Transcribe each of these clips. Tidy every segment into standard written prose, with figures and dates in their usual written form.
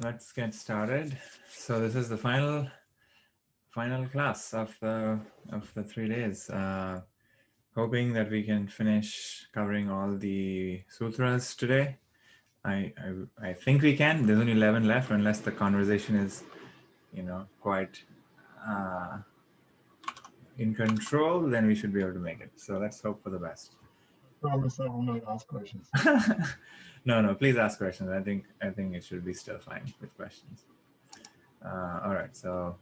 Let's get started. So this is the final class of the 3 days. Hoping that we can finish covering all the sutras today. I think we can. There's only 11 left, unless the conversation is, quite in control. Then we should be able to make it. So let's hope for the best. Promise I will not ask questions. No, please ask questions. I think it should be still fine with questions. All right, so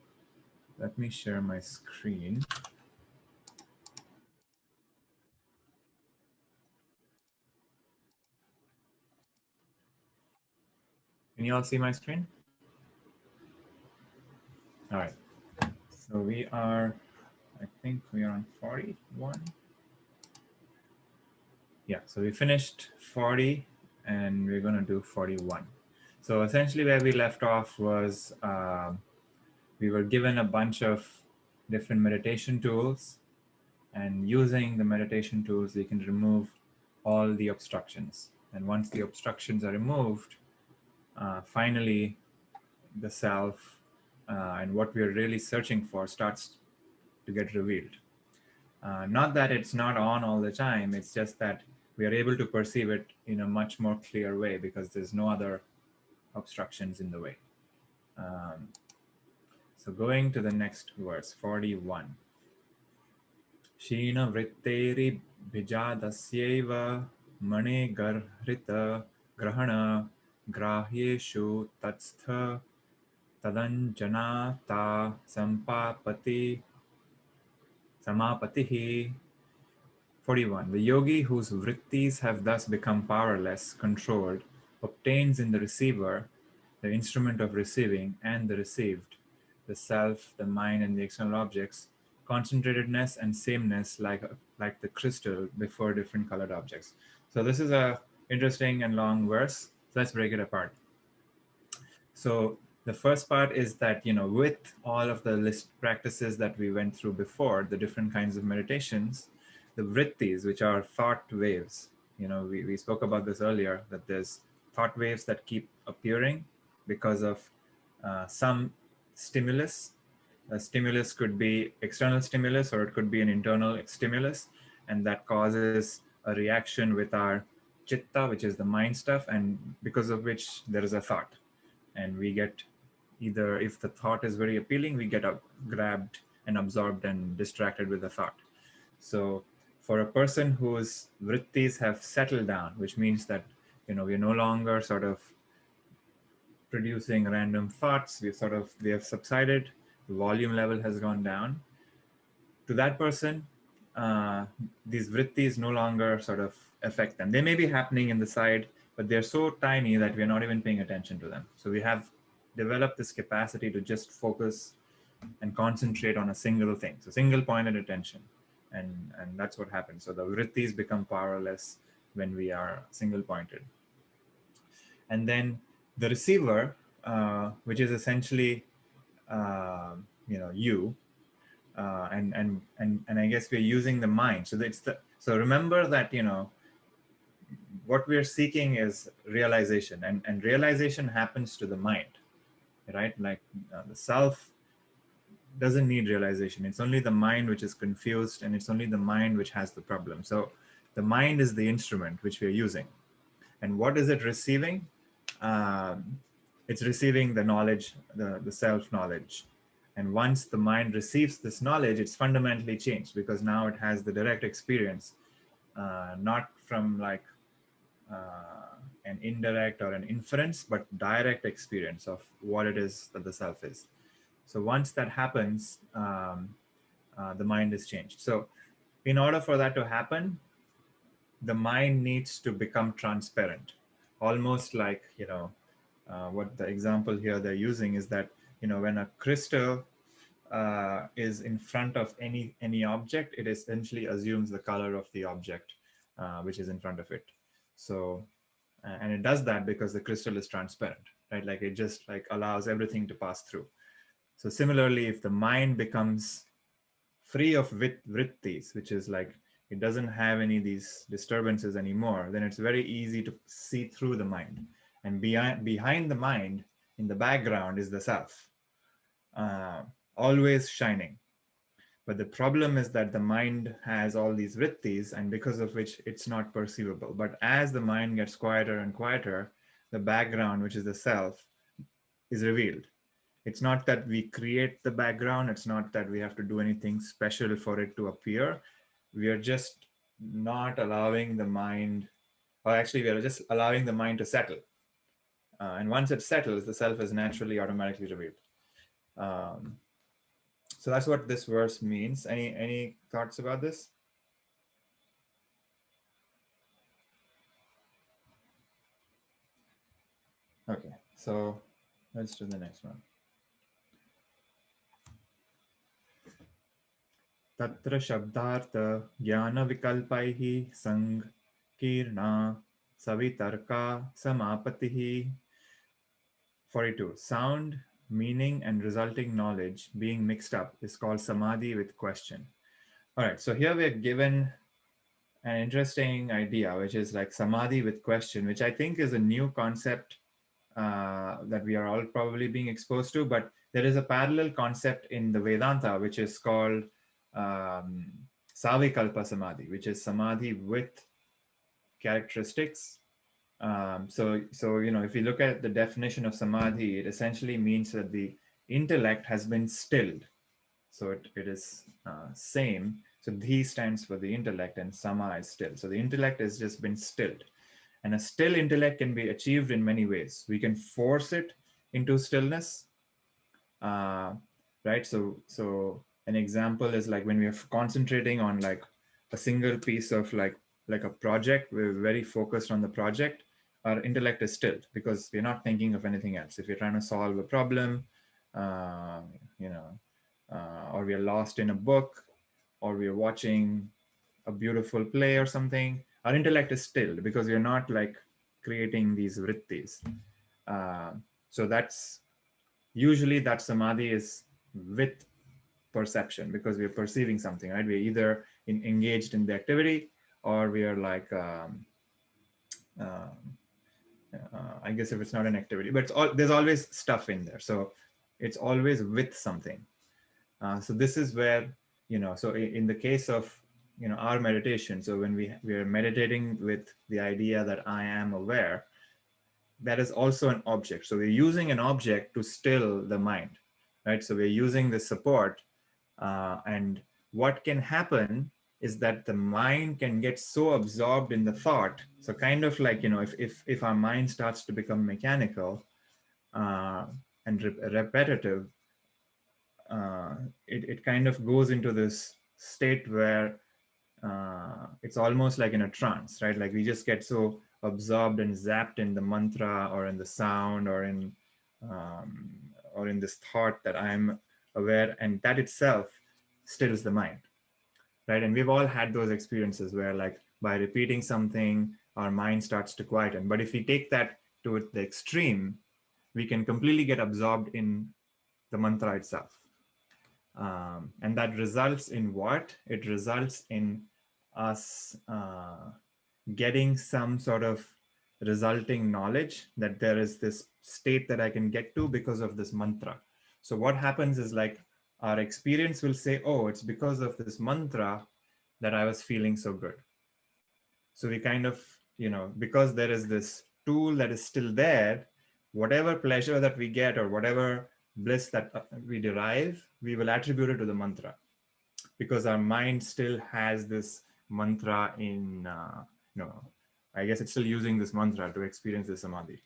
let me share my screen. Can you all see my screen? All right. So we are, I think we are on 41. Yeah, so we finished 40 and we're going to do 41. So essentially where we left off was we were given a bunch of different meditation tools, and using the meditation tools, we can remove all the obstructions. And once the obstructions are removed, finally the self and what we're really searching for starts to get revealed. Not that it's not on all the time, it's just that we are able to perceive it in a much more clear way because there's no other obstructions in the way. So going to the next verse, 41. Shina vritteri bijadasyeva mane garhrita grahana grahyeshu tatstha tadanjanata samapatihi. 41. The yogi whose vrittis have thus become powerless, controlled, obtains in the receiver, the instrument of receiving, and the received, the self, the mind, and the external objects, concentratedness and sameness like the crystal before different colored objects. So this is a interesting and long verse. Let's break it apart. So the first part is that, with all of the list practices that we went through before, the different kinds of meditations, the vrittis, which are thought waves, we spoke about this earlier, that there's thought waves that keep appearing because of some stimulus. A stimulus could be external stimulus or it could be an internal stimulus, and that causes a reaction with our chitta, which is the mind stuff, and because of which there is a thought. And we get either, if the thought is very appealing, we get grabbed and absorbed and distracted with the thought. So for a person whose vrittis have settled down, which means that we're no longer sort of producing random thoughts, we have subsided, the volume level has gone down. To that person, these vrittis no longer sort of affect them. They may be happening in the side, but they're so tiny that we're not even paying attention to them. So we have developed this capacity to just focus and concentrate on a single thing. So single pointed attention. And that's what happens. So the vrittis become powerless when we are single pointed. And then the receiver, which is essentially, you, and I guess we're using the mind. So remember that, what we're seeking is realization, and realization happens to the mind, right? Like the self doesn't need realization. It's only the mind which is confused, and it's only the mind which has the problem. So the mind is the instrument which we're using. And what is it receiving? It's receiving the knowledge, the self-knowledge. And once the mind receives this knowledge, it's fundamentally changed because now it has the direct experience, not from like an indirect or an inference, but direct experience of what it is that the self is. So once that happens, the mind is changed. So in order for that to happen, the mind needs to become transparent, almost like, what the example here they're using is that, when a crystal is in front of any object, it essentially assumes the color of the object which is in front of it. So and it does that because the crystal is transparent, right? Like it just like allows everything to pass through. So similarly, if the mind becomes free of vrittis, which is like it doesn't have any of these disturbances anymore, then it's very easy to see through the mind. And behind the mind in the background is the self, always shining. But the problem is that the mind has all these vrittis, and because of which it's not perceivable. But as the mind gets quieter and quieter, the background, which is the self, is revealed. It's not that we create the background, it's not that we have to do anything special for it to appear. We are just not allowing the mind, or actually, we are just allowing the mind to settle. And once it settles, the self is naturally automatically revealed. Um, so that's what this verse means. Any thoughts about this? Okay, so let's do the next one. Tatra shabdartha jnana vikalpaihi sankirna savitarka samapatihi. 42. Sound, meaning, and resulting knowledge being mixed up is called samadhi with question. All right, so here we're given an interesting idea, which is like samadhi with question, which I think is a new concept that we are all probably being exposed to. But there is a parallel concept in the Vedanta, which is called savikalpa samadhi, which is samadhi with characteristics. So if you look at the definition of samadhi, it essentially means that the intellect has been stilled. So it is same. So dhi stands for the intellect and sama is still. So the intellect has just been stilled. And a still intellect can be achieved in many ways. We can force it into stillness, right? So an example is like when we are concentrating on like a single piece of like a project, we're very focused on the project. Our intellect is stilled because we're not thinking of anything else. If you're trying to solve a problem, uh, or we are lost in a book, or we are watching a beautiful play or something, our intellect is stilled because we're not like creating these vrittis. So that's usually that samadhi is with perception because we're perceiving something, right? We're either engaged in the activity or we are like, I guess if it's not an activity, but there's always stuff in there. So it's always with something. So this is where, so in the case of, our meditation, so when we are meditating with the idea that I am aware, that is also an object. So we're using an object to still the mind, right? So we're using the support, and what can happen is that the mind can get so absorbed in the thought. So kind of like, if our mind starts to become mechanical and repetitive, it kind of goes into this state where it's almost like in a trance, right? Like we just get so absorbed and zapped in the mantra or in the sound or in this thought that I'm aware, and that itself stills the mind, right? And we've all had those experiences where like by repeating something, our mind starts to quieten. But if we take that to the extreme, we can completely get absorbed in the mantra itself. And that results in what? It results in us getting some sort of resulting knowledge that there is this state that I can get to because of this mantra. So what happens is like our experience will say, oh, it's because of this mantra that I was feeling so good. So we kind of, because there is this tool that is still there, whatever pleasure that we get or whatever bliss that we derive, we will attribute it to the mantra because our mind still has this mantra in, I guess it's still using this mantra to experience the samadhi.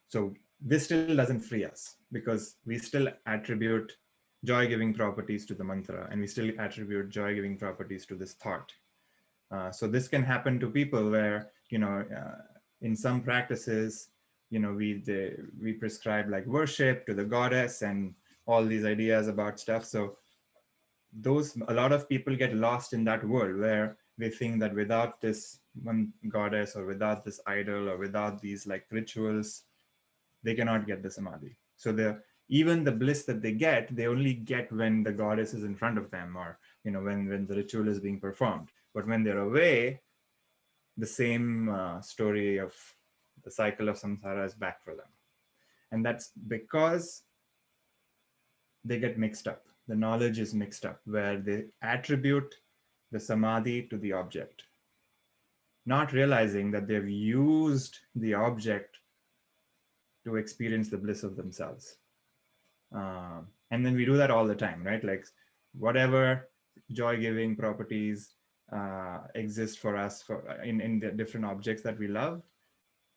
So this still doesn't free us because we still attribute joy-giving properties to the mantra and we still attribute joy-giving properties to this thought. So this can happen to people where, in some practices, we prescribe like worship to the goddess and all these ideas about stuff. So a lot of people get lost in that world where they think that without this one goddess or without this idol or without these like rituals, they cannot get the samadhi. So even the bliss that they only get when the goddess is in front of them or, when the ritual is being performed. But when they're away, the same story of the cycle of samsara is back for them. And that's because they get mixed up. The knowledge is mixed up, where they attribute the samadhi to the object, not realizing that they've used the object to experience the bliss of themselves. And then we do that all the time, right? Like whatever joy-giving properties exist for us in the different objects that we love,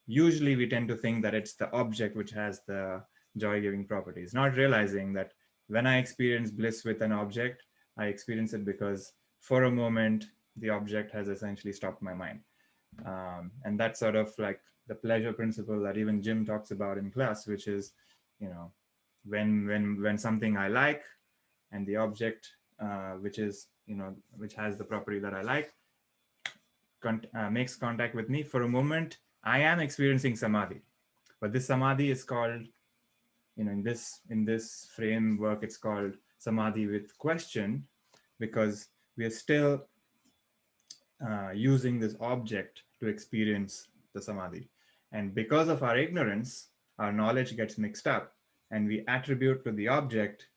usually we tend to think that it's the object which has the joy-giving properties, not realizing that when I experience bliss with an object, I experience it because for a moment, the object has essentially stopped my mind. And that's sort of like the pleasure principle that even Jim talks about in class, which is, you know, when something I like and the object, which is, you know, which has the property that I like, makes contact with me for a moment, I am experiencing samadhi. But this samadhi is called, you know, in this framework, it's called samadhi with question, because we are still using this object to experience the samadhi. And because of our ignorance, our knowledge gets mixed up and we attribute to the object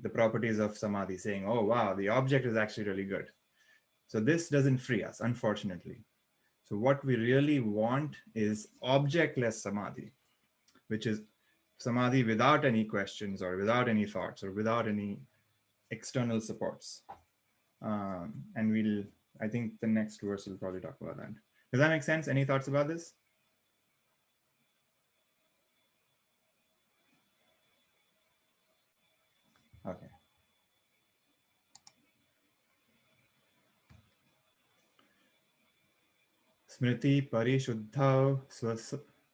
the properties of samadhi, saying, oh, wow, the object is actually really good. So this doesn't free us, unfortunately. So what we really want is objectless samadhi, which is samadhi without any questions or without any thoughts or without any external supports. And I think the next verse will probably talk about that. Does that make sense? Any thoughts about this? Okay. Smriti parishuddhau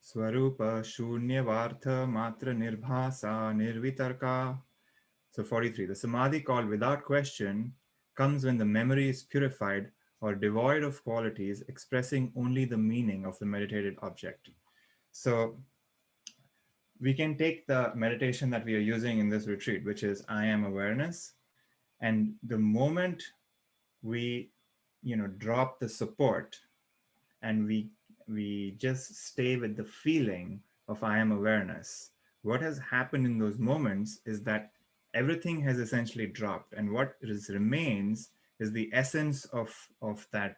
swarupa shunyavartha matra nirbhasa nirvitarka. So 43, the samadhi called without question comes when the memory is purified or devoid of qualities, expressing only the meaning of the meditated object. So we can take the meditation that we are using in this retreat, which is I am awareness. And the moment we, you know, drop the support and we just stay with the feeling of I am awareness, what has happened in those moments is that everything has essentially dropped, and what remains is the essence of that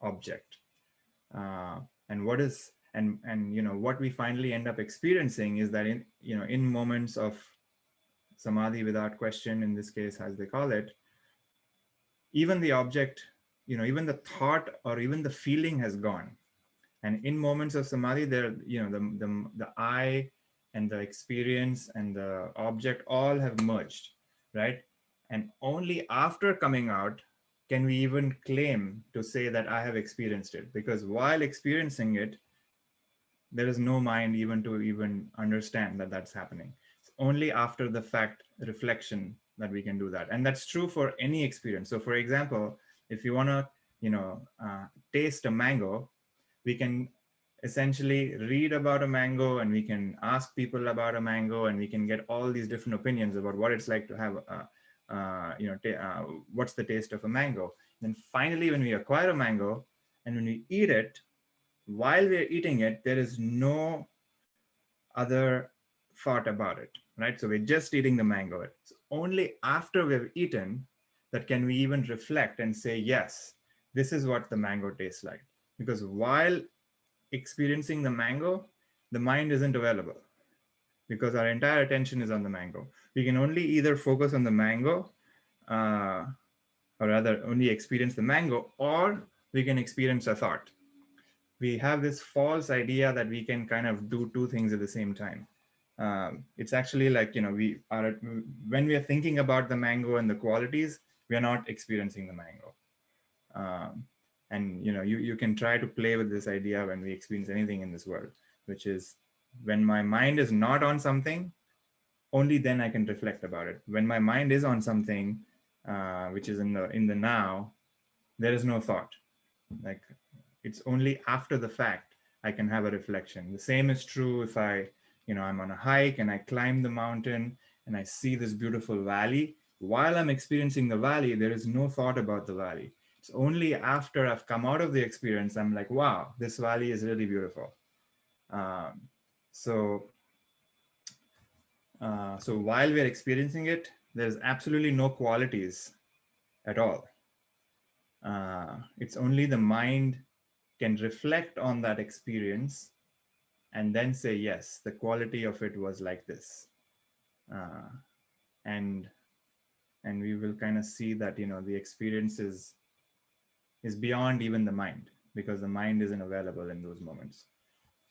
object. And what is and you know what we finally end up experiencing is that in moments of samadhi without question, in this case as they call it, even the object, even the thought or even the feeling has gone. And in moments of samadhi, there, the I and the experience and the object all have merged, right? And only after coming out can we even claim to say that I have experienced it, because while experiencing it, there is no mind even to even understand that that's happening. It's only after the fact reflection that we can do that. And that's true for any experience. So for example, if you want to, taste a mango, we can essentially read about a mango and we can ask people about a mango and we can get all these different opinions about what it's like to have, what's the taste of a mango. Then finally, when we acquire a mango and when we eat it, while we're eating it, there is no other thought about it, right? So we're just eating the mango. It's only after we've eaten that can we even reflect and say, yes, this is what the mango tastes like. Because while experiencing the mango, the mind isn't available because our entire attention is on the mango. We can only either focus on the mango, or rather only experience the mango, or we can experience a thought. We have this false idea that we can kind of do two things at the same time. It's actually like, when we are thinking about the mango and the qualities, we are not experiencing the mango. And you can try to play with this idea when we experience anything in this world, which is when my mind is not on something, only then I can reflect about it. When my mind is on something, which is in the now, there is no thought. Like, it's only after the fact I can have a reflection. The same is true if I'm on a hike and I climb the mountain and I see this beautiful valley. While I'm experiencing the valley, there is no thought about the valley. It's only after I've come out of the experience, I'm like, wow, this valley is really beautiful. Um, so, so while we're experiencing it, there's absolutely no qualities at all. It's only the mind can reflect on that experience and then say, yes, the quality of it was like this. Uh, and and we will kind of see that, the experience is beyond even the mind, because the mind isn't available in those moments.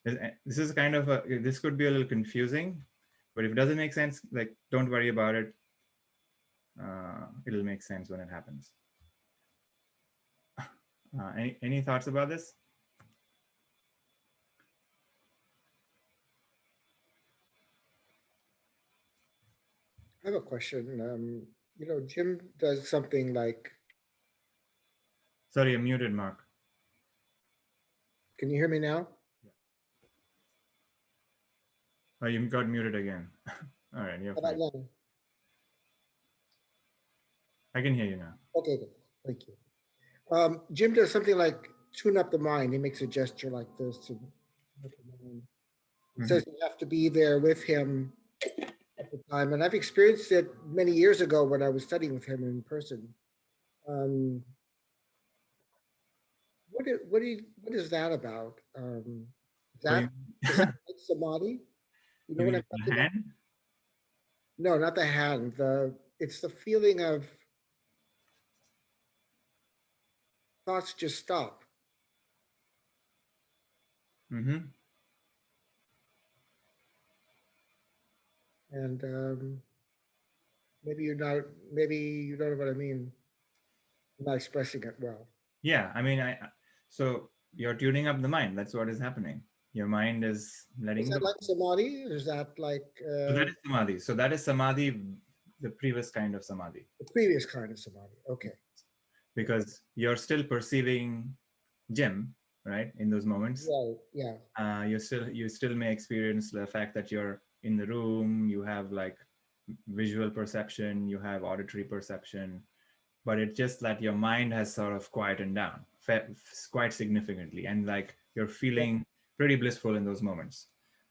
This is kind of this could be a little confusing, but if it doesn't make sense, like, don't worry about it. It'll make sense when it happens. Any thoughts about this? I have a question. Jim does something like, Sorry, I'm muted, Mark. can you hear me now? Oh, you got muted again. All right, you're How about fine. now? I can hear you now. Okay, good. Thank you. Jim does something like tune up the mind. He makes a gesture like this. To He says you have to be there with him at the time. And I've experienced it many years ago when I was studying with him in person. What is that about? Is that like samadhi? You know You what mean I'm the talking about? hand? No, not the hand. It's the feeling of thoughts just stop. Mm-hmm. And maybe you don't know what I mean. I'm not expressing it well. Yeah, I mean, so you're tuning up the mind. That's what is happening. Your mind is letting Is go. that like samadhi? Or is that like So that is samadhi. So that is samadhi, the previous kind of samadhi. the previous kind of samadhi? Okay. Because you're still perceiving Jim, right? In those moments, Right. Yeah. you still may experience the fact that you're in the room. You have like visual perception, you have auditory perception, but it's just that your mind has sort of quietened down quite significantly, and like you're feeling pretty blissful in those moments.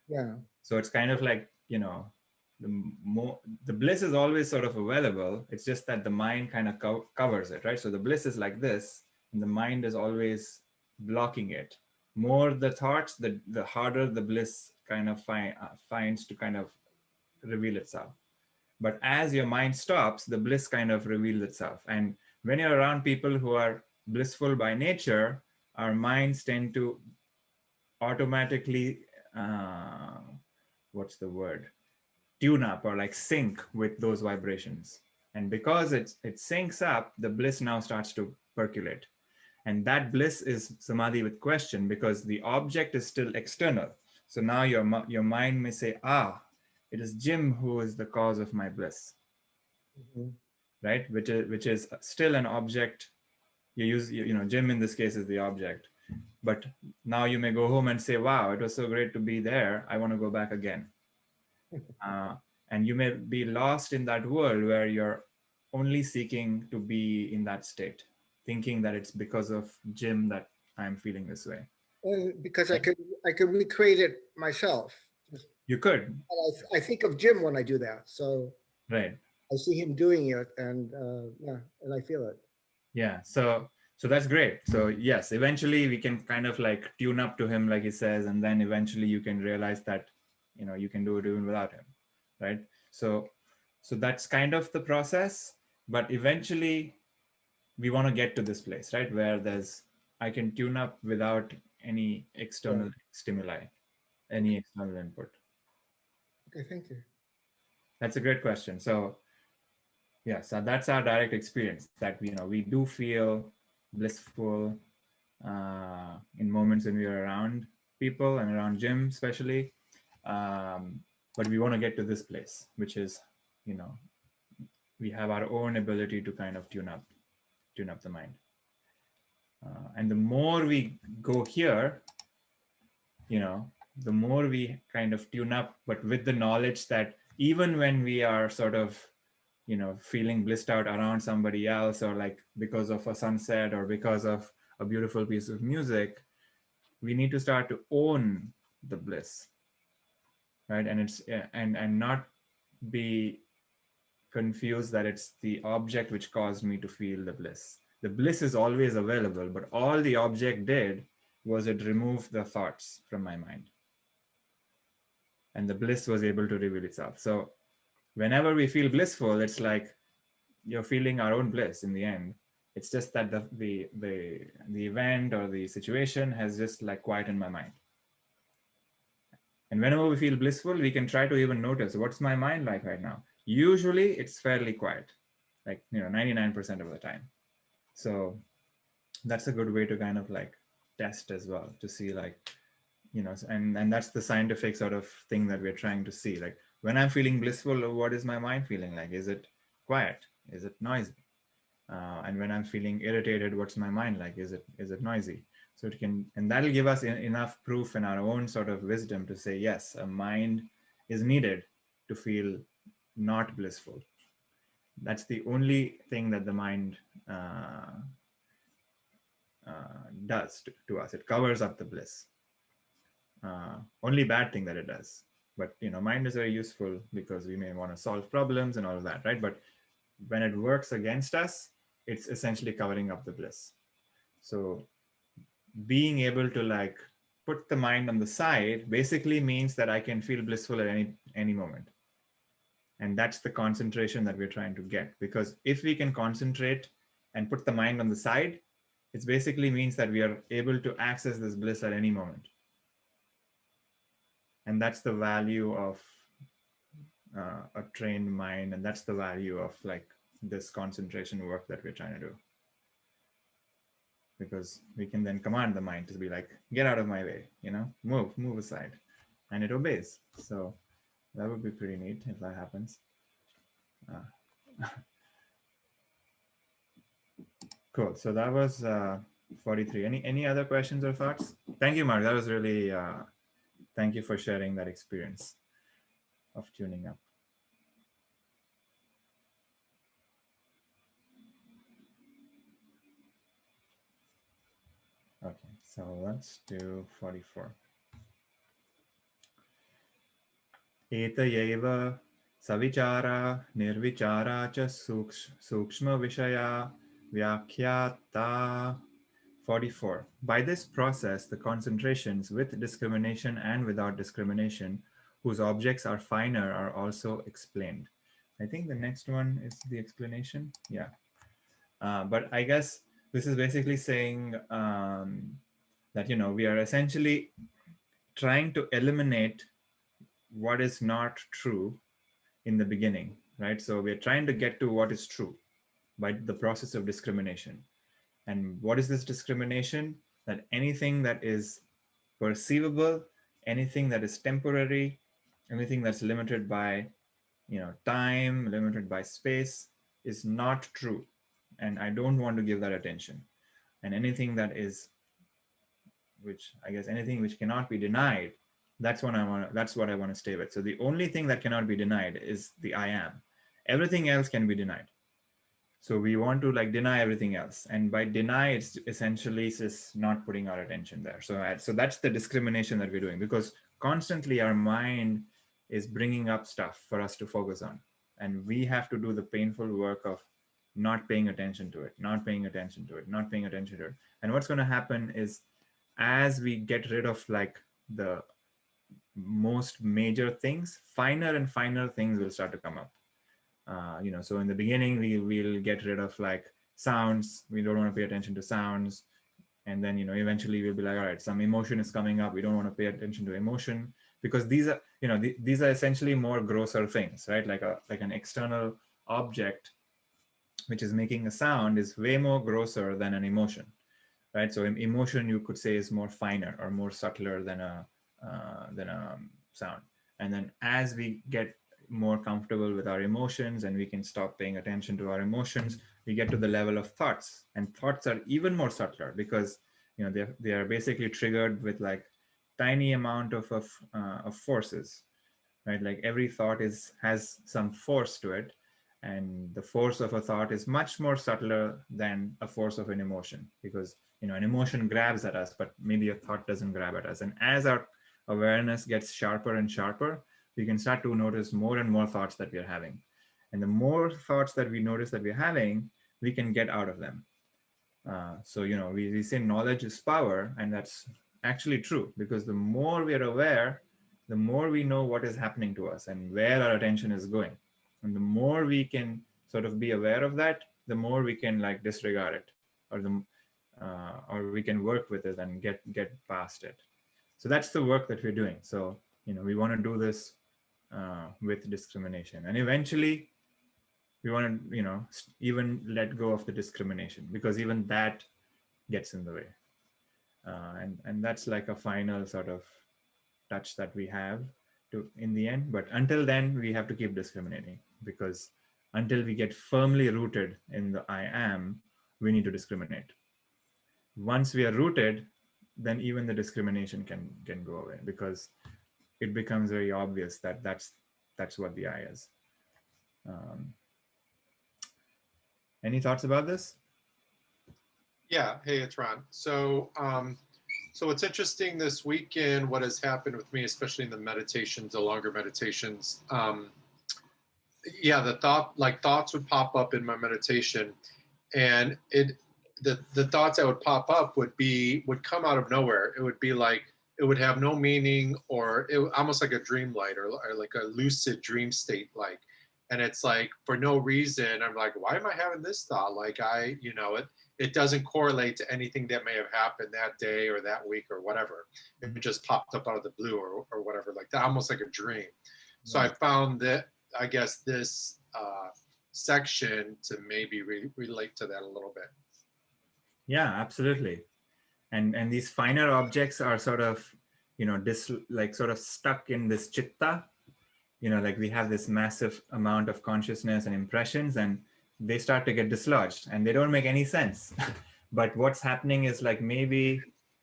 Yeah. So it's kind of like, the bliss is always sort of available. It's just that the mind kind of covers it, right? So the bliss is like this, and the mind is always blocking it. More the thoughts, the harder the bliss kind of finds to kind of reveal itself. But as your mind stops, the bliss kind of reveals itself. And when you're around people who are blissful by nature, our minds tend to automatically, what's the word? Tune up, or like sync with those vibrations. And because it syncs up, the bliss now starts to percolate. And that bliss is samadhi with question, because the object is still external. So now your mind may say, it is Jim who is the cause of my bliss. Mm-hmm. Right? Which is still an object. Jim in this case is the object. But now you may go home and say, wow, it was so great to be there. I want to go back again. And you may be lost in that world where you're only seeking to be in that state, thinking that it's because of Jim that I'm feeling this way. And because I could recreate it myself. You could. I think of Jim when I do that. So right. I see him doing it, and and I feel it. Yeah. So that's great. So yes, eventually we can kind of like tune up to him, like he says, and then eventually you can realize that, you can do it even without him. Right. So that's kind of the process, but eventually we want to get to this place, right? Where I can tune up without any external stimuli, any external input. Okay, thank you. That's a great question. So yeah, so that's our direct experience, that we do feel blissful in moments when we are around people and around Jim especially. But we want to get to this place, which is, we have our own ability to kind of tune up the mind. And the more we go here, the more we kind of tune up, but with the knowledge that even when we are sort of, feeling blissed out around somebody else, or like because of a sunset or because of a beautiful piece of music, we need to start to own the bliss, right? And it's and not be confused that it's the object which caused me to feel the bliss. The bliss is always available, but all the object did was it removed the thoughts from my mind, and the bliss was able to reveal itself. So whenever we feel blissful, it's like you're feeling our own bliss in the end. It's just that the event or the situation has just like quietened my mind. And whenever we feel blissful, we can try to even notice what's my mind like right now. Usually it's fairly quiet, like 99% of the time. So that's a good way to kind of like test as well, to see like, and that's the scientific sort of thing that we're trying to see. Like when I'm feeling blissful, what is my mind feeling like? Is it quiet? Is it noisy? And when I'm feeling irritated, what's my mind like? Is it noisy? So it can, and that'll give us enough proof in our own sort of wisdom to say, yes, a mind is needed to feel not blissful. That's the only thing that the mind does to us. It covers up the bliss. Only bad thing that it does. But mind is very useful because we may want to solve problems and all of that, right? But when it works against us, it's essentially covering up the bliss. So being able to like put the mind on the side basically means that I can feel blissful at any moment. And that's the concentration that we're trying to get. Because if we can concentrate and put the mind on the side, it basically means that we are able to access this bliss at any moment. And that's the value of a trained mind. And that's the value of like this concentration work that we're trying to do. Because we can then command the mind to be like, get out of my way, move aside, and it obeys. So that would be pretty neat if that happens. Cool. So that was 43. Any other questions or thoughts? Thank you, Mark. That was really, thank you for sharing that experience of tuning up. Okay, so let's do 44. Etayeva savichara nirvichara cha sukshma vishaya vyakhyata. 44. By this process, the concentrations with discrimination and without discrimination, whose objects are finer, are also explained. I think the next one is the explanation. Yeah. But I guess this is basically saying that, we are essentially trying to eliminate what is not true in the beginning, right? So we're trying to get to what is true by the process of discrimination. And what is this discrimination? That anything that is perceivable, anything that is temporary, anything that's limited by, time, limited by space, is not true. And I don't want to give that attention. And anything that is, anything which cannot be denied, that's what I want to stay with. So the only thing that cannot be denied is the I am. Everything else can be denied. So we want to like deny everything else. And by deny, it's essentially just not putting our attention there. So that's the discrimination that we're doing, because constantly our mind is bringing up stuff for us to focus on. And we have to do the painful work of not paying attention to it, not paying attention to it, not paying attention to it. And what's going to happen is, as we get rid of like the most major things, finer and finer things will start to come up. So in the beginning, we'll get rid of like sounds. We don't want to pay attention to sounds. And then, eventually we'll be like, all right, some emotion is coming up. We don't want to pay attention to emotion, because these are, these are essentially more grosser things, right? Like an external object, which is making a sound, is way more grosser than an emotion, right? So emotion, you could say, is more finer or more subtler than a sound. And then as we get more comfortable with our emotions and we can stop paying attention to our emotions, we get to the level of thoughts. And thoughts are even more subtler, because they are basically triggered with like tiny amount of forces, right? Like every thought has some force to it, and the force of a thought is much more subtler than a force of an emotion, because an emotion grabs at us, but maybe a thought doesn't grab at us. And as our awareness gets sharper and sharper, we can start to notice more and more thoughts that we are having. And the more thoughts that we notice that we're having, we can get out of them. So, we say knowledge is power, and that's actually true, because the more we are aware, the more we know what is happening to us and where our attention is going. And the more we can sort of be aware of that, the more we can like disregard it, or we can work with it and get past it. So that's the work that we're doing. So, we want to do this with discrimination, and eventually we want to, even let go of the discrimination, because even that gets in the way. And that's like a final sort of touch that we have to in the end. But until then, we have to keep discriminating, because until we get firmly rooted in the I am, we need to discriminate. Once we are rooted, then even the discrimination can go away, because it becomes very obvious that that's what the I is. Any thoughts about this? Yeah. Hey, it's Ron. So, so it's interesting this weekend, what has happened with me, especially in the meditations, the longer meditations. Yeah, thoughts would pop up in my meditation, and the thoughts that would pop up would come out of nowhere. It would be like, it would have no meaning, or almost like a dream light, or like a lucid dream state, like. And it's like, for no reason, I'm like, why am I having this thought? Like it doesn't correlate to anything that may have happened that day or that week or whatever. It just popped up out of the blue or whatever, like that, almost like a dream. So I found that, I guess, this section to maybe relate to that a little bit. Yeah, absolutely. And these finer objects are sort of, sort of stuck in this chitta. Like we have this massive amount of consciousness and impressions, and they start to get dislodged and they don't make any sense. But what's happening is like maybe,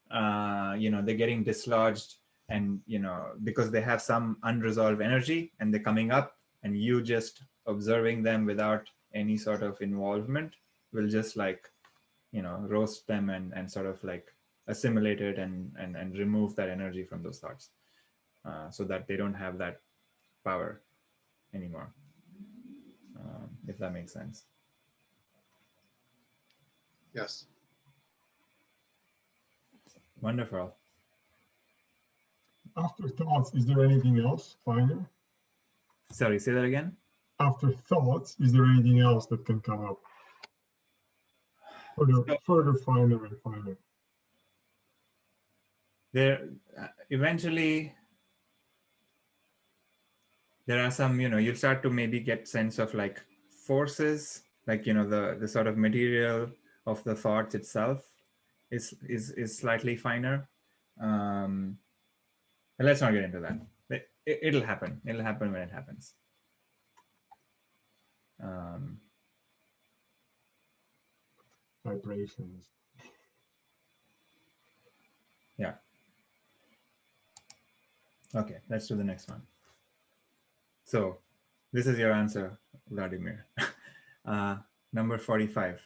they're getting dislodged, and, because they have some unresolved energy and they're coming up, and you just observing them without any sort of involvement will just like, roast them and sort of like assimilate it and remove that energy from those thoughts, so that they don't have that power anymore, if that makes sense. Yes. Wonderful. After thoughts, is there anything else finer? Sorry, say that again. After thoughts, is there anything else that can come up? Further finer and finer. There, eventually, there are some, you start to maybe get sense of like forces, like, the sort of material of the thoughts itself is slightly finer. And let's not get into that. It'll happen. It'll happen when it happens. Vibrations. Yeah. Okay, let's do the next one. So this is your answer, Vladimir. Number 45.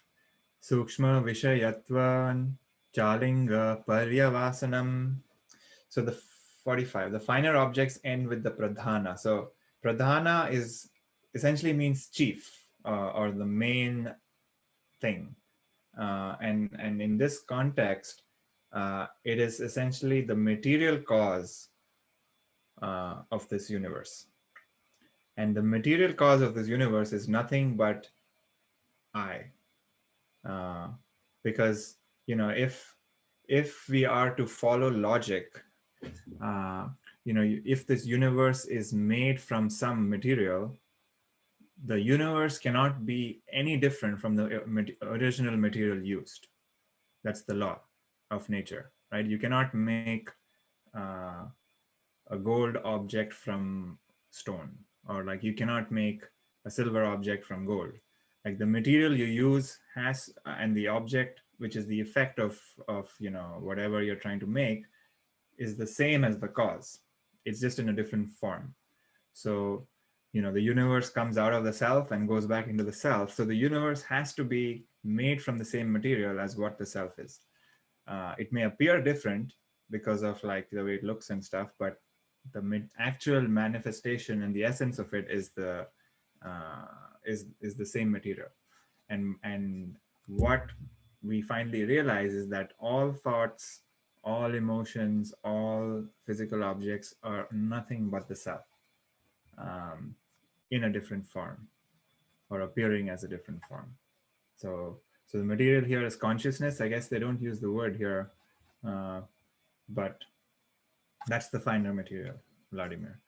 Sukshma Vishayatvan Chalinga Paryavasanam. So the 45, the finer objects end with the pradhana. So pradhana is essentially means chief, or the main thing. And in this context, it is essentially the material cause of this universe. And the material cause of this universe is nothing but I. Because, if we are to follow logic, if this universe is made from some material, the universe cannot be any different from the original material used. That's the law of nature, right? You cannot make a gold object from stone, or like you cannot make a silver object from gold. Like the material you use has, and the object, which is the effect of whatever you're trying to make, is the same as the cause. It's just in a different form. So, the universe comes out of the self and goes back into the self. So the universe has to be made from the same material as what the self is. It may appear different, because of like the way it looks and stuff, but the actual manifestation and the essence of it is the is the same material. And what we finally realize is that all thoughts, all emotions, all physical objects are nothing but the self, in a different form, or appearing as a different form. So the material here is consciousness. I guess they don't use the word here, but that's the finer material, Vladimir.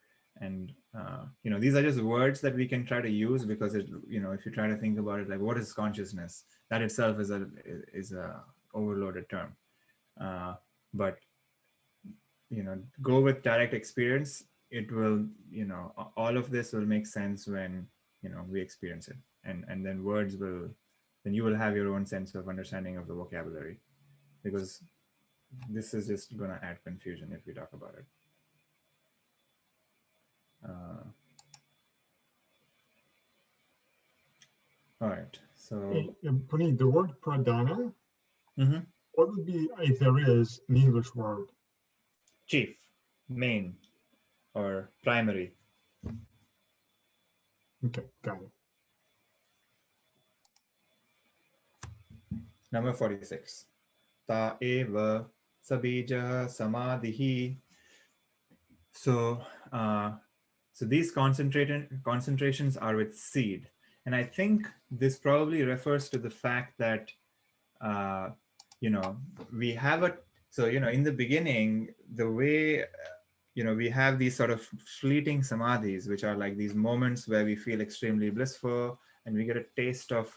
And these are just words that we can try to use, because if you try to think about it, like, what is consciousness? That itself is a overloaded term. But go with direct experience. It will, all of this will make sense when we experience it, and then words will, then you will have your own sense of understanding of the vocabulary, because this is just going to add confusion if we talk about it. All right, so Puneet, the word pradhana, mm-hmm. what would be, if there is, an English word? Chief, main, or primary. Okay, got it. Number 46. Ta eva sabija samadhihi. So these concentrations are with seed. And I think this probably refers to the fact that, we have in the beginning, the way, we have these sort of fleeting samadhis, which are like these moments where we feel extremely blissful and we get a taste of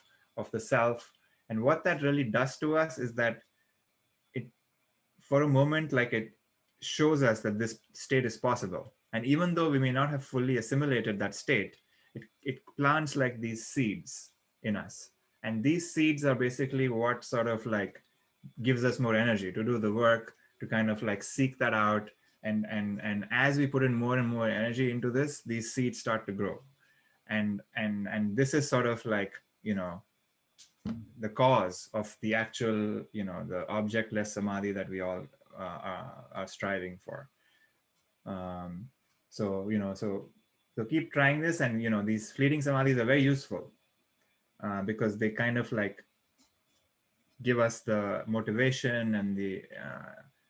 the self. And what that really does to us is that it, for a moment, like, it shows us that this state is possible. And even though we may not have fully assimilated that state, it plants like these seeds in us. And these seeds are basically what sort of like gives us more energy to do the work, to kind of like seek that out. And as we put in more and more energy into this, these seeds start to grow. And this is sort of like, the cause of the actual, the objectless samadhi that we all are striving for. So keep trying this, and these fleeting samadhis are very useful, because they kind of like give us the motivation and the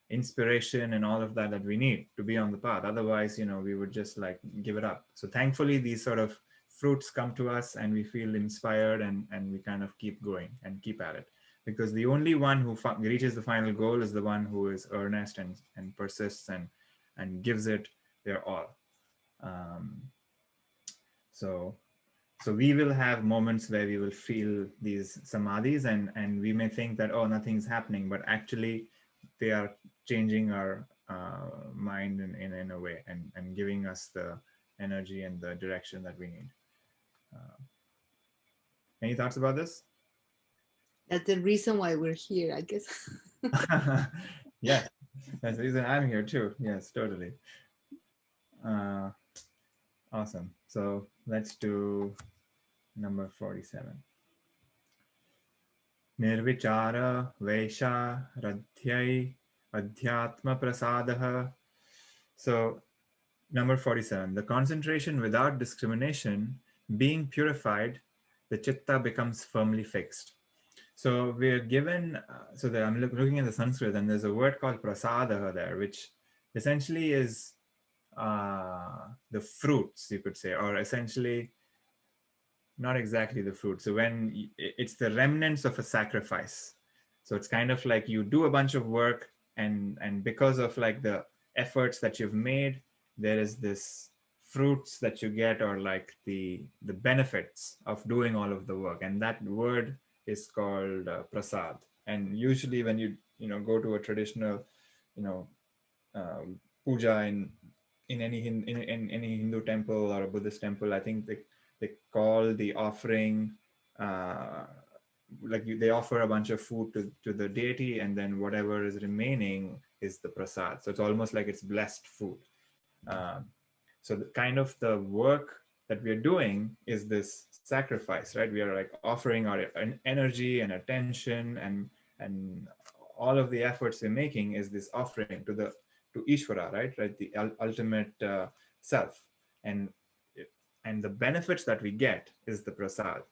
inspiration and all of that we need to be on the path. Otherwise, we would just like give it up. So thankfully, these sort of fruits come to us and we feel inspired, and we kind of keep going and keep at it, because the only one who reaches the final goal is the one who is earnest and persists and gives it their all. So we will have moments where we will feel these samadhis, and we may think that, oh, nothing's happening, but actually they are changing our mind in a way, and giving us the energy and the direction that we need. Any thoughts about this? That's the reason why we're here, I guess. Yes, that's the reason I'm here too. Yes, totally. Awesome. So let's do number 47. Nirvichara Vaisha Radhyai Adhyatma Prasadaha. So number 47, the concentration without discrimination being purified, the chitta becomes firmly fixed. So we're given, I'm looking at the Sanskrit, and there's a word called prasadaha there, which essentially is the fruits, you could say, or essentially not exactly the fruit. So when it's the remnants of a sacrifice. So it's kind of like you do a bunch of work, and because of like the efforts that you've made, there is this fruits that you get, or like the benefits of doing all of the work. And that word is called prasad. And usually when you go to a traditional puja in any Hindu temple or a Buddhist temple, I think they call the offering they offer a bunch of food to the deity, and then whatever is remaining is the prasad. So it's almost like it's blessed food. So the kind of the work that we are doing is this sacrifice, right? We are like offering our energy and attention and all of the efforts we're making is this offering to Ishvara, right? The ultimate self, and the benefits that we get is the prasad.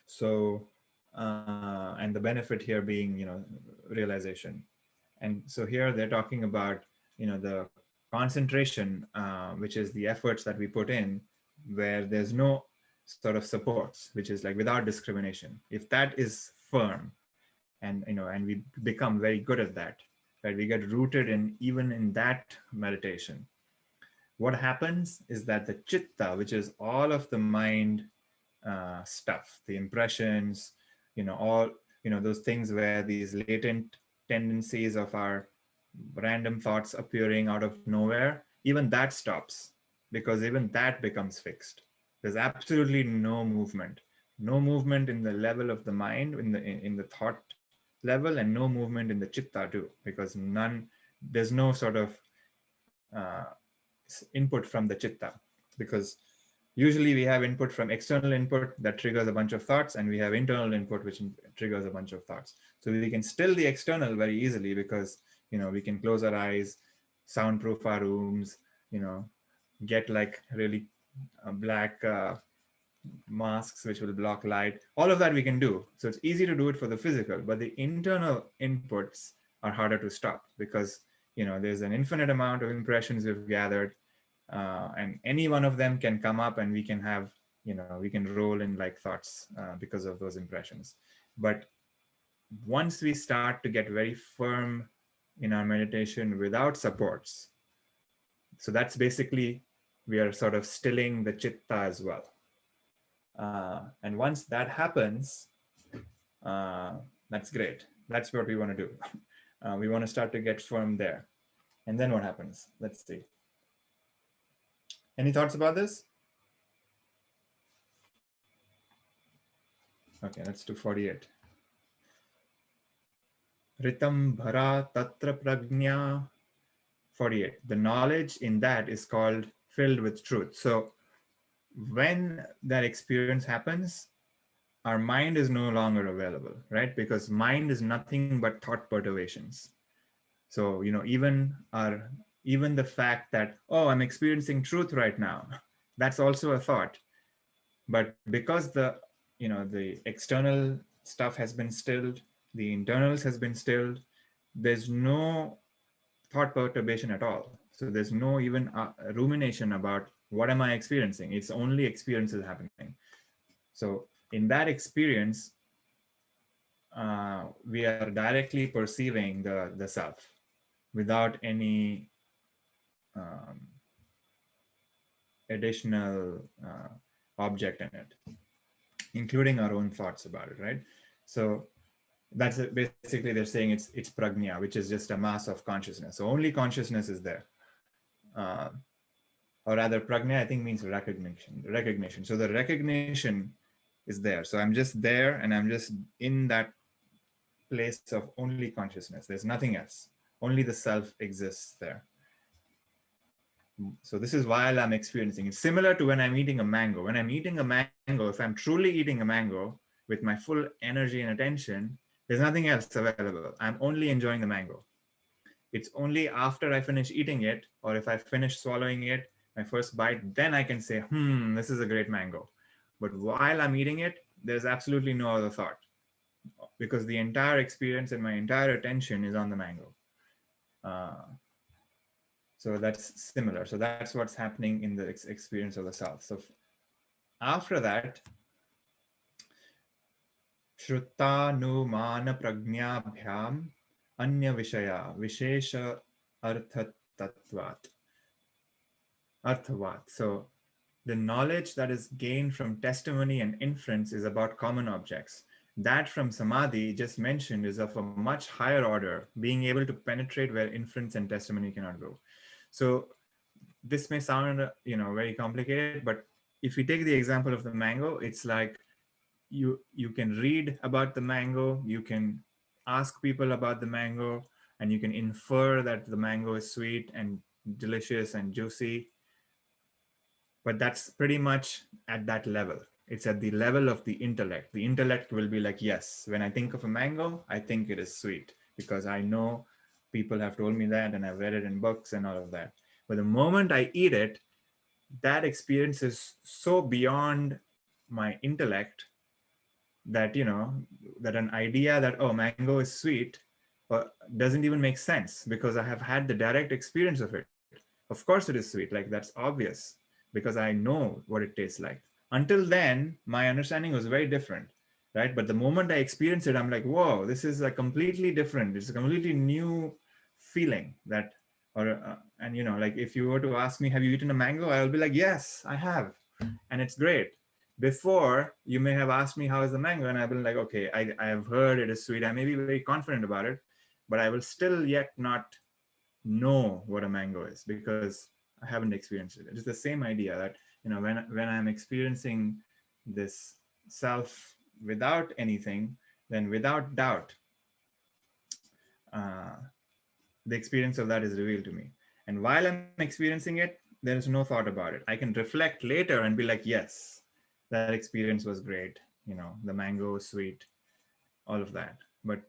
So, and the benefit here being, realization. And so here they're talking about, the concentration, which is the efforts that we put in, where there's no sort of supports, which is like without discrimination. If that is firm, and we become very good at that, right? We get rooted in even in that meditation. What happens is that the chitta, which is all of the mind stuff, the impressions, all, those things where these latent tendencies of our random thoughts appearing out of nowhere, even that stops, because even that becomes fixed. There's absolutely no movement in the level of the mind, in the thought level, and no movement in the chitta too, because there's no sort of input from the chitta, because usually we have input from external input that triggers a bunch of thoughts, and we have internal input which triggers a bunch of thoughts. So we can still the external very easily, because we can close our eyes, soundproof our rooms, get like really black masks which will block light. All of that we can do. So it's easy to do it for the physical, but the internal inputs are harder to stop, because there's an infinite amount of impressions we've gathered, and any one of them can come up, and we can have, we can roll in like thoughts because of those impressions. But once we start to get very firm in our meditation without supports, so that's basically, we are sort of stilling the chitta as well. And once that happens, that's great. That's what we want to do. We want to start to get firm there. And then what happens? Let's see. Any thoughts about this? Okay, let's do 48. Ritam bhara tatra prajna. 48. The knowledge in that is called filled with truth. So when that experience happens, our mind is no longer available, right? Because mind is nothing but thought perturbations. So, even the fact that, oh, I'm experiencing truth right now, that's also a thought. But because the external stuff has been stilled, the internals has been stilled, there's no thought perturbation at all. So there's no even rumination about what am I experiencing? It's only experiences happening. So in that experience, we are directly perceiving the self without any additional object in it, including our own thoughts about it, right? So that's it. Basically they're saying it's prajna, which is just a mass of consciousness. So only consciousness is there. Or rather, prajna, I think, means recognition. So the recognition is there. So I'm just there, and I'm just in that place of only consciousness. There's nothing else. Only the self exists there. So this is while I'm experiencing. It's similar to when I'm eating a mango. When I'm eating a mango, if I'm truly eating a mango with my full energy and attention, there's nothing else available. I'm only enjoying the mango. It's only after I finish eating it, or if I finish swallowing it, my first bite, then I can say, this is a great mango. But while I'm eating it, there's absolutely no other thought, because the entire experience and my entire attention is on the mango. So that's similar. So that's what's happening in the experience of the self. So after that, Shrutanumana pragnabhyam anya vishaya vishesha arthatatvat. So the knowledge that is gained from testimony and inference is about common objects. That from Samadhi just mentioned is of a much higher order, being able to penetrate where inference and testimony cannot go. So this may sound, very complicated, but if we take the example of the mango, it's like you can read about the mango, you can ask people about the mango, and you can infer that the mango is sweet and delicious and juicy. But that's pretty much at that level. it's at the level of the intellect. The intellect will be like, yes, when I think of a mango, I think it is sweet because I know people have told me that and I've read it in books and all of that. But the moment I eat it, that experience is so beyond my intellect that, that an idea that, oh, mango is sweet, doesn't even make sense because I have had the direct experience of it. Of course it is sweet, like that's obvious because I know what it tastes like. Until then, my understanding was very different, right? But the moment I experience it, I'm like, whoa, this is a completely different, it's a completely new feeling that, and like if you were to ask me, have you eaten a mango? I'll be like, yes, I have. And it's great. Before, you may have asked me, how is the mango? And I've been like, okay, I have heard it is sweet. I may be very confident about it, but I will still yet not know what a mango is because I haven't experienced it. It's the same idea that, when I'm experiencing this self without anything, then without doubt, the experience of that is revealed to me. And while I'm experiencing it, there is no thought about it. I can reflect later and be like, yes, that experience was great. The mango was sweet, all of that. But,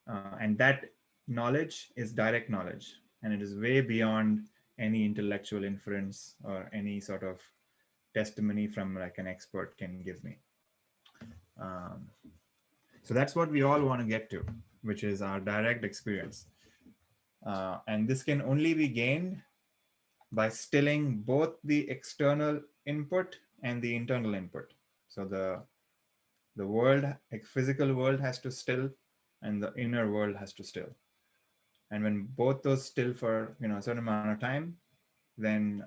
and that knowledge is direct knowledge, and it is way beyond any intellectual inference or any sort of testimony from like an expert can give me. So that's what we all want to get to, which is our direct experience. And this can only be gained by stilling both the external input and the internal input. So the world, like physical world, has to still, and the inner world has to still. And when both those still for a certain amount of time, then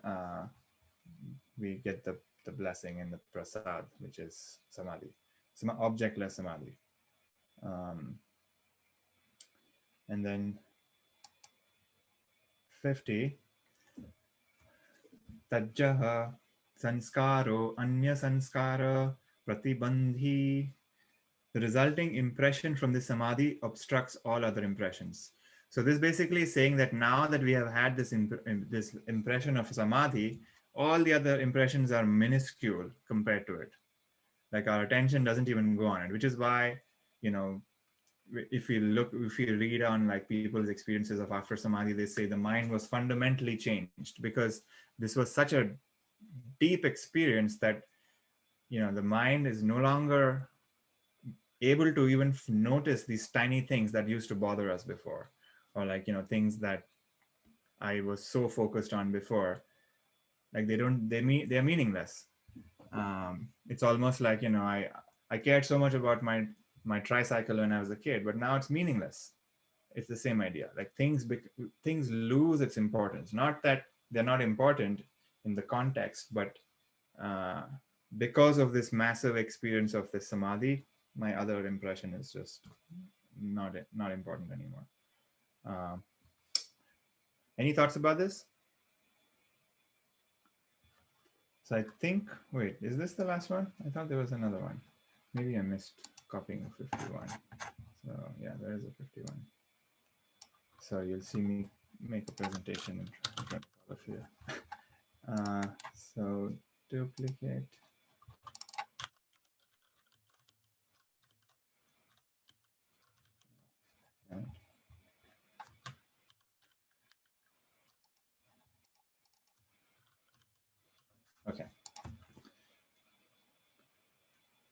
we get the blessing and the prasad, which is samadhi, objectless samadhi. And then 50, tajjaha sanskaro anya sanskara pratibandhi. The resulting impression from the samadhi obstructs all other impressions. So this basically is saying that now that we have had this impression of samadhi, all the other impressions are minuscule compared to it. Like our attention doesn't even go on it, which is why, if you read on like people's experiences of after samadhi, they say the mind was fundamentally changed because this was such a deep experience that, the mind is no longer able to even notice these tiny things that used to bother us before, or like, things that I was so focused on before, like they're meaningless. It's almost like, I cared so much about my tricycle when I was a kid, but now it's meaningless. It's the same idea. Like things lose its importance. Not that they're not important in the context, but because of this massive experience of this samadhi, my other impression is just not important anymore. Any thoughts about this? So I think, wait, is this the last one? I thought there was another one. Maybe I missed copying of 51. So yeah, there is a 51. So you'll see me make a presentation in front of all of you. So duplicate. Right. Okay.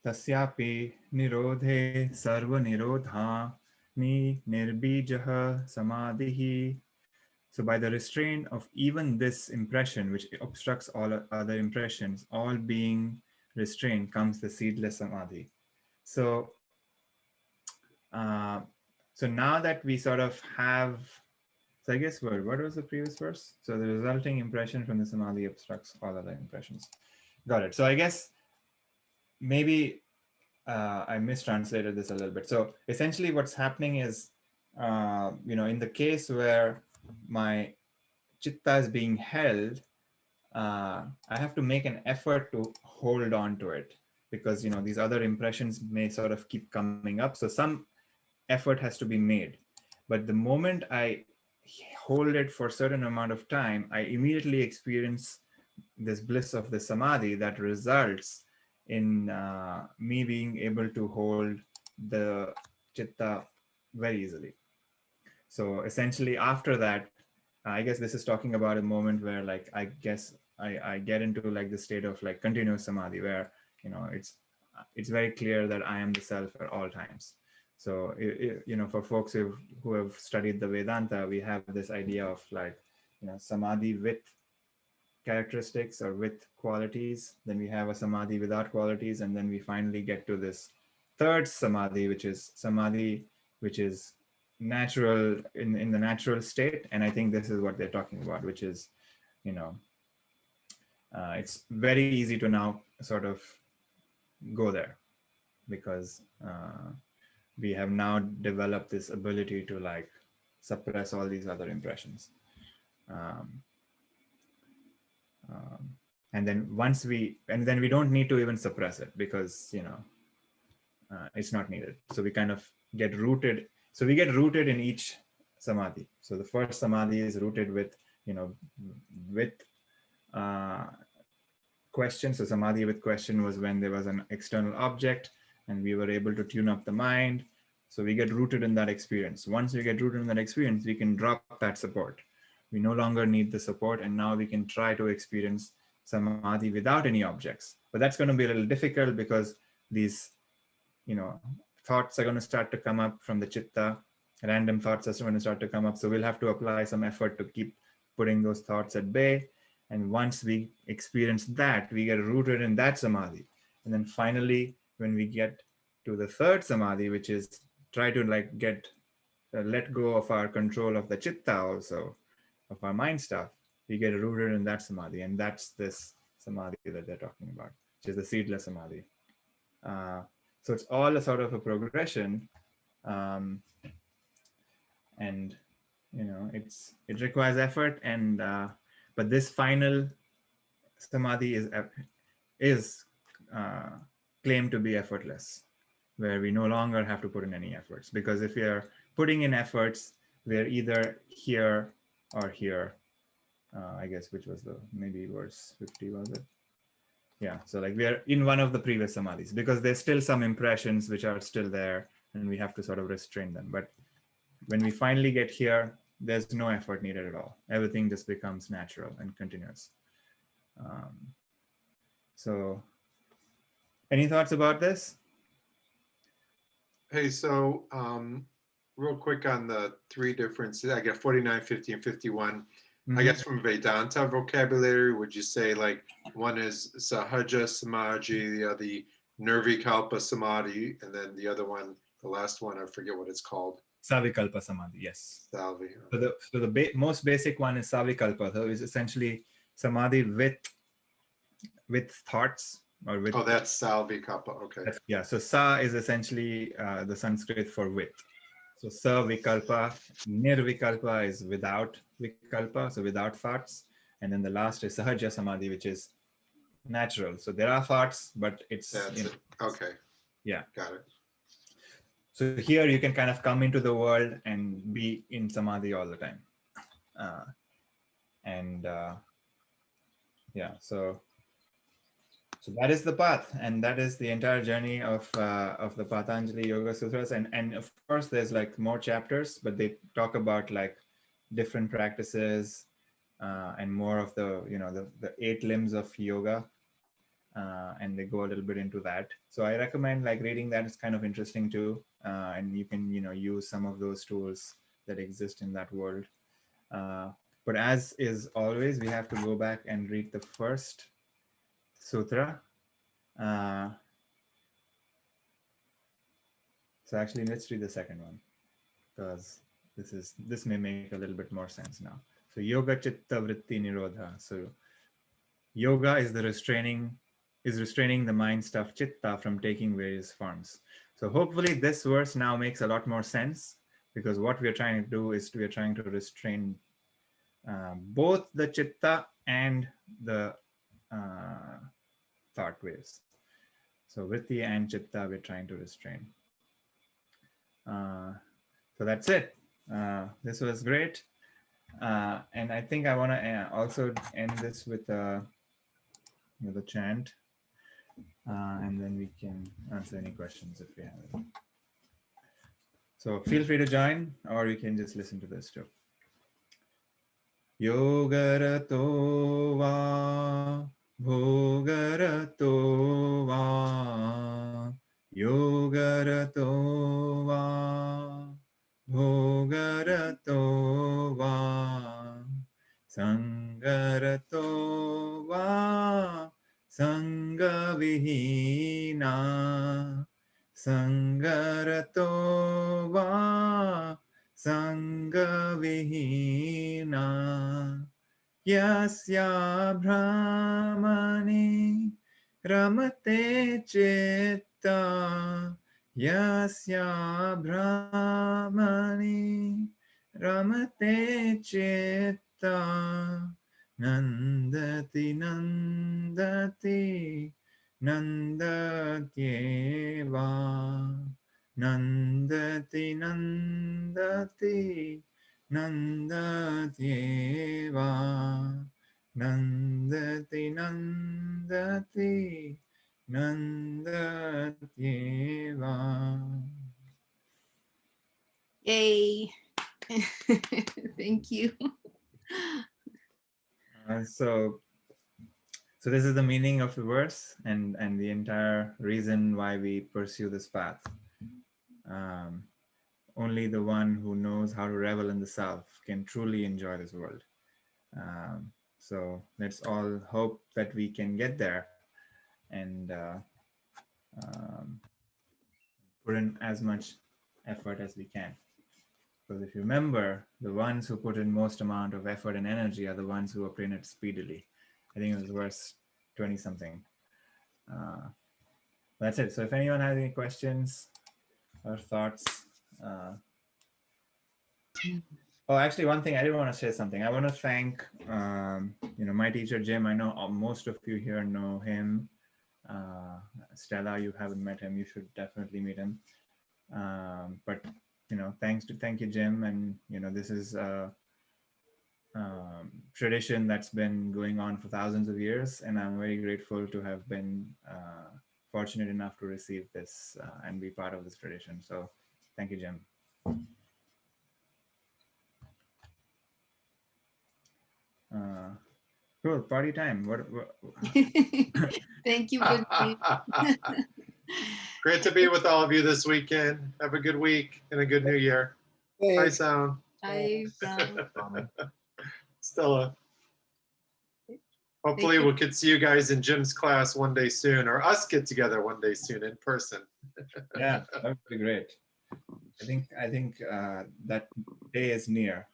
Tasyapi nirodhe sarva nirodha ni nirbijah samadhihi. So by the restraint of even this impression, which obstructs all other impressions, all being restrained, comes the seedless samadhi. So, so now that we sort of have, so I guess what was the previous verse? So the resulting impression from the samadhi obstructs all other impressions. Got it. So I guess maybe I mistranslated this a little bit. So essentially what's happening is, in the case where my chitta is being held, I have to make an effort to hold on to it because, these other impressions may sort of keep coming up. So some effort has to be made. But the moment I hold it for a certain amount of time, I immediately experience this bliss of the samadhi that results in me being able to hold the chitta very easily. So essentially after that, I guess this is talking about a moment where like, I guess I get into like the state of like continuous samadhi where, you know, it's very clear that I am the self at all times. So, you know, for folks who have studied the Vedanta, we have this idea of like, you know, samadhi with characteristics or with qualities. Then we have a samadhi without qualities. And then we finally get to this third samadhi, which is samadhi, which is natural in the natural state. And I think this is what they're talking about, which is, you know, it's very easy to now sort of go there because we have now developed this ability to like suppress all these other impressions. And then we don't need to even suppress it because, you know, it's not needed. So we kind of get rooted. So we get rooted in each samadhi. So the first samadhi is rooted with, you know, with question. So samadhi with question was when there was an external object and we were able to tune up the mind. So we get rooted in that experience. Once we get rooted in that experience, we can drop that support. We no longer need the support, and now we can try to experience samadhi without any objects. But that's going to be a little difficult because these, you know, thoughts are going to start to come up from the chitta. Random thoughts are going to start to come up. So we'll have to apply some effort to keep putting those thoughts at bay. And once we experience that, we get rooted in that samadhi. And then finally, when we get to the third samadhi, which is try to like get let go of our control of the chitta also, of our mind stuff, we get rooted in that samadhi. And that's this samadhi that they're talking about, which is the seedless samadhi. So it's all a sort of a progression. And, you know, it requires effort. And, but this final samadhi is claimed to be effortless, where we no longer have to put in any efforts. Because if we are putting in efforts, we're either here or here. I guess, which was maybe verse 50, was it? Yeah, so like we are in one of the previous samadhis because there's still some impressions which are still there and we have to sort of restrain them. But when we finally get here, there's no effort needed at all. Everything just becomes natural and continuous. So any thoughts about this? Hey, so real quick on the three differences, I get 49, 50, and 51. I guess from Vedanta vocabulary, would you say like one is Sahaja Samadhi, the other Nirvikalpa Samadhi, and then the other one, the last one, I forget what it's called. Savikalpa Samadhi, yes. Salvi. So the most basic one is Savikalpa. So it's essentially samadhi with thoughts or with. Oh, that's Salvikalpa. Okay. Yeah. So Sa is essentially the Sanskrit for with. So Sa Vikalpa, Nirvikalpa is without Vikalpa, so without thoughts. And then the last is Sahaja Samadhi, which is natural. So there are thoughts, but it's. It. Okay. Yeah. Got it. So here you can kind of come into the world and be in Samadhi all the time. Yeah, so that is the path, and that is the entire journey of the Patanjali Yoga Sutras. And of course, there's like more chapters, but they talk about like different practices and more of the, you know, the 8 limbs of yoga, and they go a little bit into that. So I recommend like reading that. It's kind of interesting too, and you can, you know, use some of those tools that exist in that world. But as is always, we have to go back and read the first sutra. So actually, let's read the second one because this may make a little bit more sense now. So yoga chitta vritti nirodha. So yoga is restraining the mind stuff chitta from taking various forms. So hopefully this verse now makes a lot more sense, because what we are trying to do is we are trying to restrain both the chitta and the thought waves. So vritti and chitta we're trying to restrain. So that's it. This was great. And I think I want to also end this with the chant. and then we can answer any questions if we have any. So feel free to join, or you can just listen to this too. Yogarato va bhogarato va yogarato va bhogarato va sangarato va sangavihina sangarato va Sangavihina Yasya Brahmani Ramate Chitta Yasya Brahmani Ramate Chitta Nandati Nandati Nandatyeva Nandati Nandati Nandatyeva Nandati Nandati Nandatyeva. Yay. Thank you. So this is the meaning of the verse and the entire reason why we pursue this path. Only the one who knows how to revel in the self can truly enjoy this world. So let's all hope that we can get there and put in as much effort as we can. Because if you remember, the ones who put in most amount of effort and energy are the ones who obtain it speedily. I think it was verse 20 something. That's it. So if anyone has any questions or thoughts, oh, actually, one thing I did want to say something. I want to thank, my teacher Jim. I know most of you here know him. Stella, you haven't met him. You should definitely meet him. But thank you, Jim. And this is a tradition that's been going on for thousands of years, and I'm very grateful to have been fortunate enough to receive this and be part of this tradition. So, thank you, Jim. Cool, party time. What? Thank you for Great to be with all of you this weekend. Have a good week and a good new year. Bye, Thanks. Sound. Bye, Stella. Hopefully we could see you guys in Jim's class one day soon, or us get together one day soon in person. Yeah, that would be great. I think that day is near.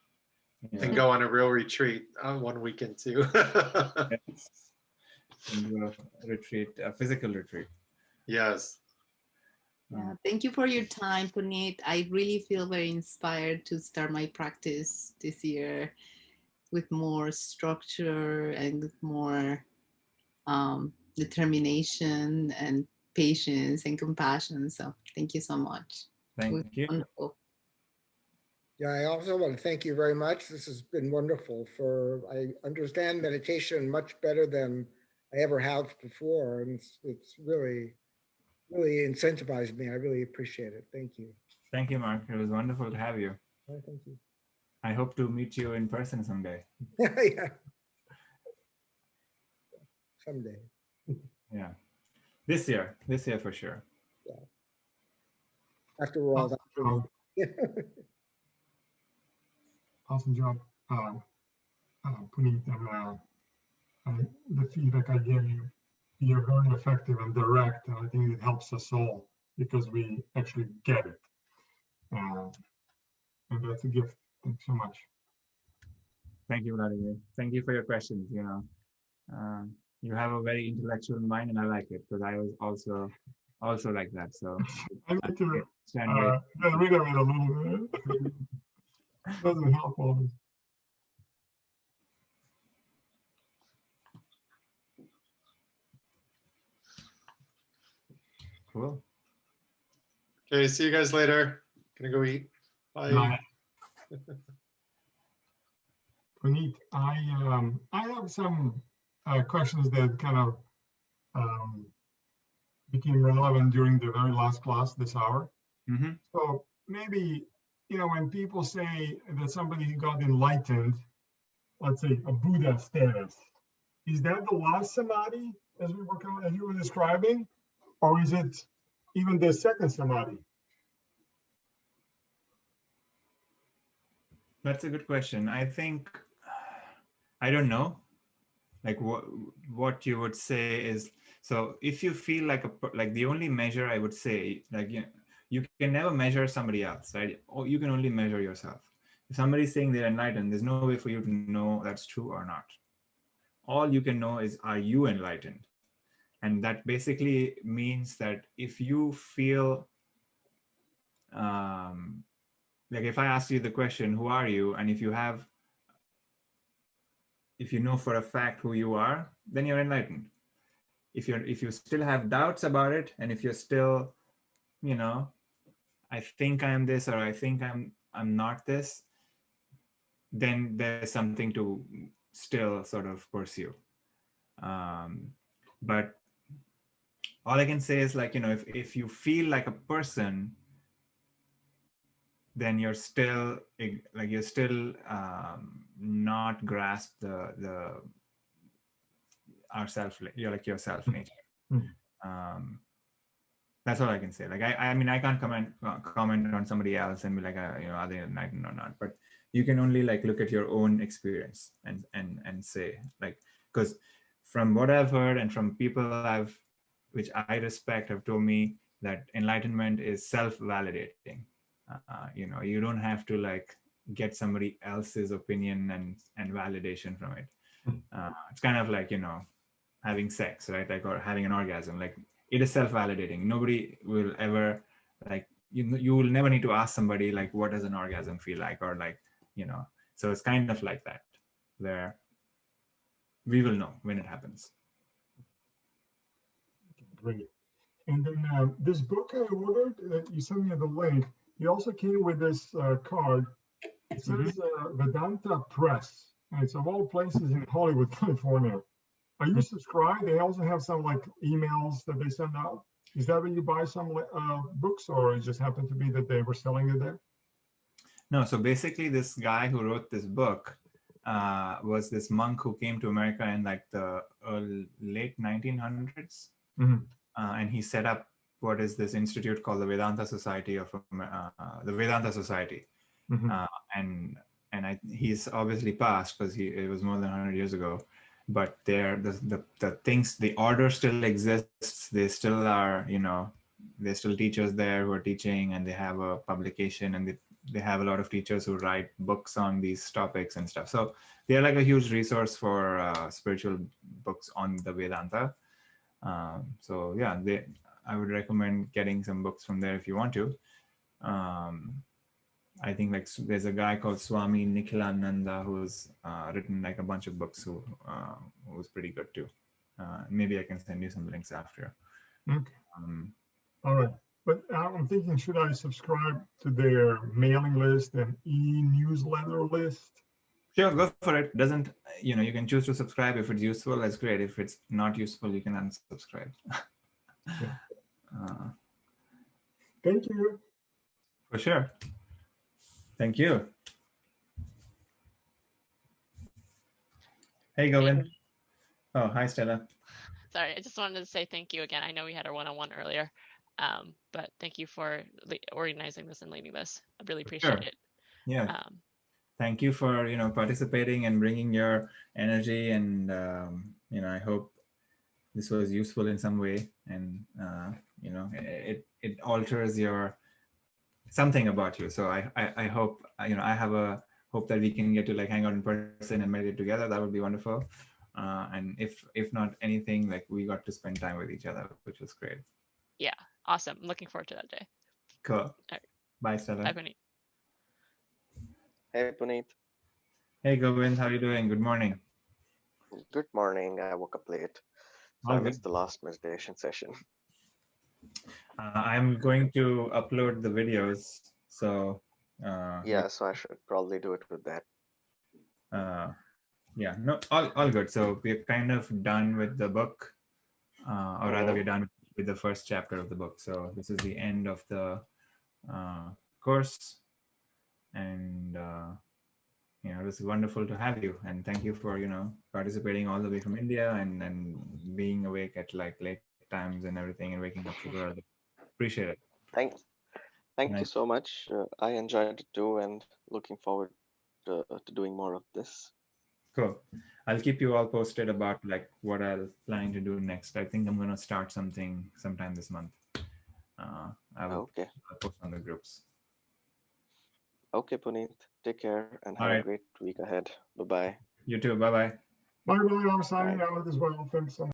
And go on a real retreat on one weekend too. Yes. And do a retreat, a physical retreat. Yes. Yeah, thank you for your time, Puneet. I really feel very inspired to start my practice this year with more structure and with more determination and patience and compassion. So thank you so much. Thank you. Wonderful. Yeah, I also want to thank you very much. This has been wonderful. I understand meditation much better than I ever have before, and it's really incentivized me. I really appreciate it. Thank you. Thank you, Mark. It was wonderful to have you. Oh, thank you. I hope to meet you in person someday. Yeah. Someday. Yeah. This year for sure. Yeah. After we're all done. Awesome job, Puneet. The feedback I gave you, you're very effective and direct, and I think it helps us all because we actually get it. And that's a gift. Thanks so much. Thank you, Vladimir. Thank you for your questions. You have a very intellectual mind, and I like it because I was also like that. So I need to get rid of it a little bit. Doesn't help always. Cool. Okay, see you guys later. Gonna go eat. Bye. Puneet, I have some questions that kind of became relevant during the very last class this hour. Mm-hmm. So maybe, when people say that somebody got enlightened, let's say a Buddha status, is that the last samadhi as you were describing, or is it even the second samadhi? That's a good question. I think, I don't know. Like what you would say is, so if you feel like the only measure I would say, like, you can never measure somebody else, right? Or you can only measure yourself. If somebody's saying they're enlightened, there's no way for you to know that's true or not. All you can know is, are you enlightened? And that basically means that if you feel, like if I asked you the question, who are you? And if you know for a fact who you are, then you're enlightened. If you still have doubts about it, and if you're still, I think I am this, or I think I'm not this, then there's something to still sort of pursue. But all I can say is, like, if you feel like a person, then you're still not grasp the ourself, you're like yourself nature. That's all I can say. Like, I mean, I can't comment on somebody else and be like, are they enlightened or not? But you can only like look at your own experience and say, like, because from what I've heard and from people which I respect, have told me that enlightenment is self-validating. You don't have to like get somebody else's opinion and validation from it. It's kind of like, having sex, right? Like, or having an orgasm. Like, it is self-validating. Nobody will ever, like, you will never need to ask somebody like, what does an orgasm feel like, or like, so it's kind of like that, where we will know when it happens. Great. And then this book I ordered, you sent me the link. You also came with this card. It says Vedanta Press, and it's of all places in Hollywood, California. Are you subscribed? They also have some like emails that they send out. Is that when you buy some books, or it just happened to be that they were selling it there? No, so basically this guy who wrote this book was this monk who came to America in like the late 1900s. And he set up what is this institute called the Vedanta Society of the Vedanta Society. He's obviously passed because it was more than 100 years ago. But the things, the order still exists. They still are, there's still teachers there who are teaching, and they have a publication, and they have a lot of teachers who write books on these topics and stuff. So they're like a huge resource for spiritual books on the Vedanta. So yeah, I would recommend getting some books from there if you want to. I think like there's a guy called Swami Vivekananda who's written like a bunch of books who's pretty good too. Maybe I can send you some links after. Okay. All right. But I'm thinking, should I subscribe to their mailing list and e-newsletter list? Sure, go for it. Doesn't, you can choose to subscribe. If it's useful, that's great. If it's not useful, you can unsubscribe. Thank you. For sure. Thank you. Hey, Govind. Oh, hi, Stella. Sorry, I just wanted to say thank you again. I know we had our one-on-one earlier, but thank you for organizing this and leading this. I really appreciate it. Yeah. Thank you for participating and bringing your energy, and I hope this was useful in some way, and it alters something about you. So I hope I have a hope that we can get to like hang out in person and meditate together. That would be wonderful. And if not anything, like we got to spend time with each other, which was great. Yeah, awesome. I'm looking forward to that day. Cool. All right. Bye, Stella. Bye, Puneet. Hey, Puneet. Hey, Govind. How are you doing? Good morning. Good morning. I woke up late, so I missed the last meditation session. I'm going to upload the videos, so yeah, so I should probably do it with that. Yeah, no, all good. So we're kind of done with the book, or rather we're done with with the first chapter of the book. So this is the end of the course, and it was wonderful to have you, and thank you for participating all the way from India and being awake at like late times and everything, and waking up super early. Appreciate it. Thank you Nice. so much. I enjoyed it too, and looking forward to doing more of this. Cool. I'll keep you all posted about like what I'll plan to do next. I think I'm going to start something sometime this month. I'll post on the groups. Okay, Puneet. Take care and All have a right. great week ahead. Bye-bye. You too. Bye-bye. Bye, I'm signing out as well. Thanks so much.